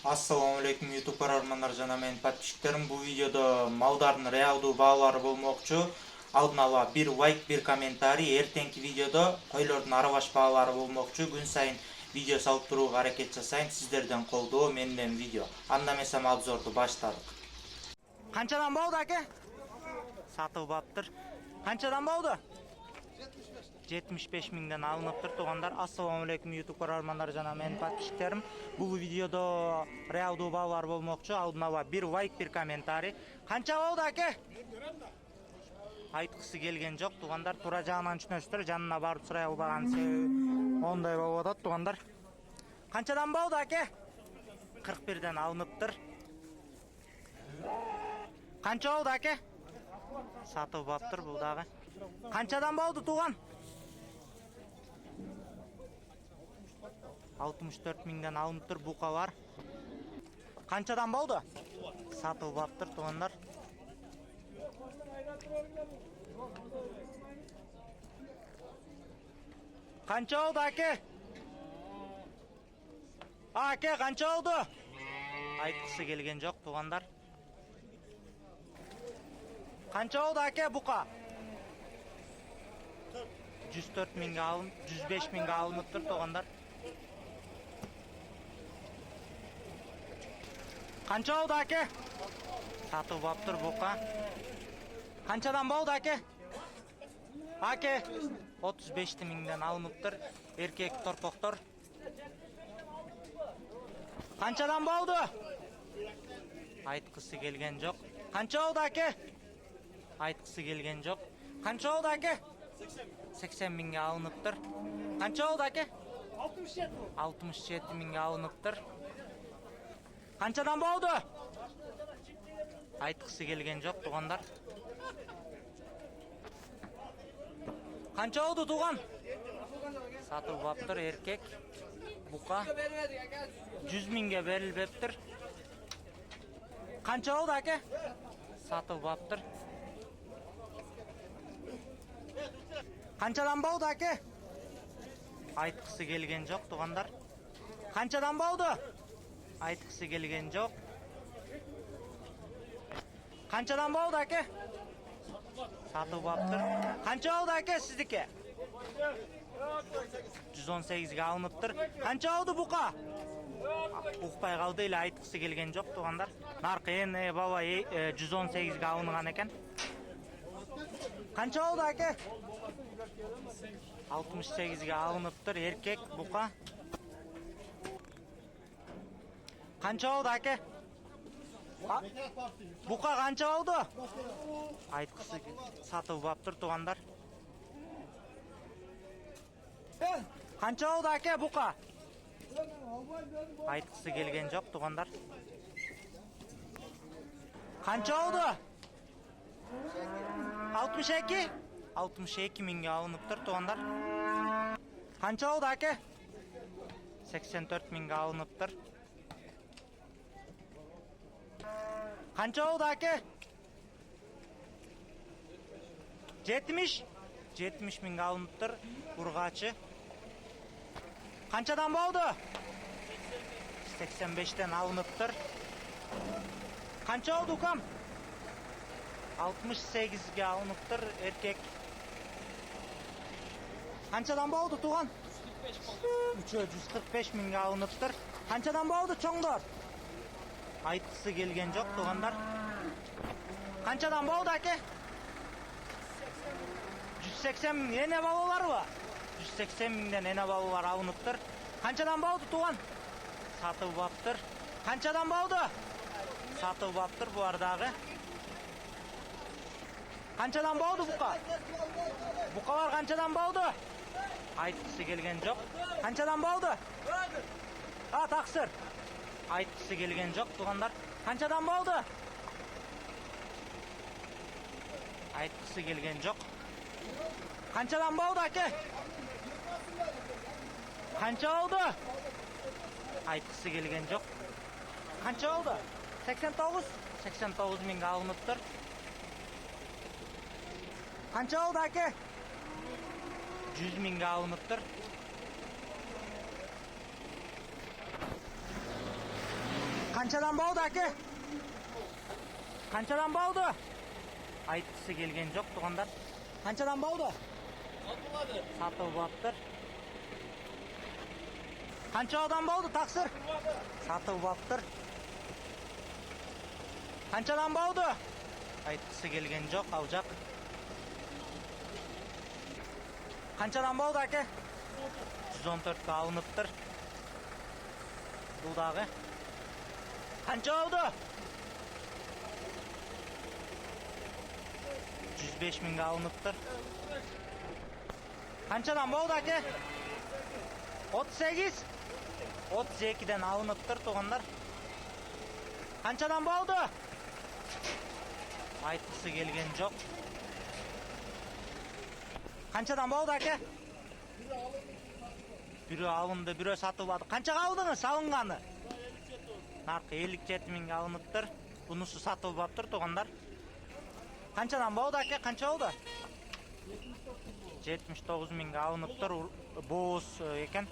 Assalamu alaikum YouTube көрөрмандар жана менин подписчиктерим. Бул видеодо малдардын реалдуу баалары болмокчу. Алдын ала бир лайк, бир комментарий. Эртеңки видеодо койлордун арабаш баалары болмокчу. Күн сайын видео салып турууга аракет жасайм. Сиздерден колдоо, менден видео. Анда эмесем обзорду баштадык. Канчадан болду аке? Сатылбаптыр. Канчадан болду? 75 миңден алыныптыр туугандар. Ассаламу алейкум YouTube көрөрмандар жана менин подписчиктерим. Бул видеодо реалдуу баалар болмокчу. Алдын ала бир лайк, бир комментарий. Канча болду аке? Айткысы келген жок туугандар. Туура жагынан түшүнөсүздөр. Жанына барып сурай албаган себеби ондай болуп атат туугандар. Канчадан болду аке? 41ден алыныптыр. Канча болду аке? Сатылбаптыр бул дагы. Канчадан болду тууган? 64 миңден алыныптыр букалар. Канчадан болду? Сатылбаптыр туугандар. Канча болду аке? Аке канча болду? Айткысы келген жок туугандар. Канча болду аке бука? 104 миңге алынып, 105 миңге алыныптыр туугандар. Канча болду аке? Сатылбаптыр бука. Канчадан болду аке? Аке 35 миңден алыныптыр. Эркек торпоктор. Канчадан болду? Айткысы келген жок. Канча болду аке? Айткысы келген жок. Канча болду аке? 80 миңге алыныптыр. Канча болду аке? 67 миңге алыныптыр. Канчадан болду? Айткысы келген жок туугандар. Канча болду тууган? Сатылбаптыр эркек бука. 100 миңге берилбептир. Канча болду аке? Сатылбаптыр. Канчадан болду аке? Айткысы келген жок туугандар. Канчадан болду? Айткысы келген жок. Канчадан болду аке? Сатылбаптыр. Канча болду аке сиздики? 118ге алыныптыр. Канча болду бука? Укпай калды эле, айткысы келген жок туугандар. Наркы эне баба 118ге алынган экен. Канча болду аке? 68ге алыныптыр эркек бука. Канча болду аке? Бука канча болду? Айткысы сатылбаптыр туугандар. Канча болду аке бука? Айткысы келген жок туугандар. Канча болду? 62? 62 миңге алыныптыр туугандар. Канча болду аке? 84 миңге алыныптыр. Канча болду аке? 70? 70 миңге алыныптыр ургачы. Канчадан болду? 85ден алыныптыр. Канча болду укам? 68ге алыныптыр эркек. Канчадан болду тууган? 145 миңге алыныптыр. Канчадан болду чоңдор? Айткысы келген жок туугандар. Канчадан болду аке? 180 миң эне балаларбы? 180 миңден эне балалар алыныптыр. Канчадан болду тууган? Сатылбаптыр. Канчадан болду? Сатылбаптыр булар дагы. Канчадан болду бука? Букалар канчадан болду? Айткысы келген жок. Канчадан болду? Таксыр. Айткысы келген жок туугандар. Канчадан болду? Айткысы келген жок. Канчадан болду аке? Канча болду? Айткысы келген жок. Канча болду? 89? 89 миңге алыныптыр. Канча болду аке? 100 миңге алыныптыр. Kançadan boldu aka? Kançadan boldu? Aytqысы kelgen jok tugandar. Kançadan boldu? Satılmadı. Satılbaptır. Kança odan boldu taksir? Satılbaptır. Kançadan boldu? Aytqысы kelgen jok, alacak. Kançadan boldu aka? 114 ga alınıptır. Bu dağı. Kança oldu? 105 min ga alınıptır. Kançadan boldu aka? 38. 32'den alınıptır tuğanlar. Kançadan boldu? Aytqысы kelgen jok. Kançadan boldu aka? Biri alındı, biri satılmadı. Kança aldınız salınganı? Narkı 57 minge alınıptır. Bunusu satılbaptır tuğanlar. Kançadan boldu aka? Kança oldu? 79 minge alınıptır. Boğuz eken.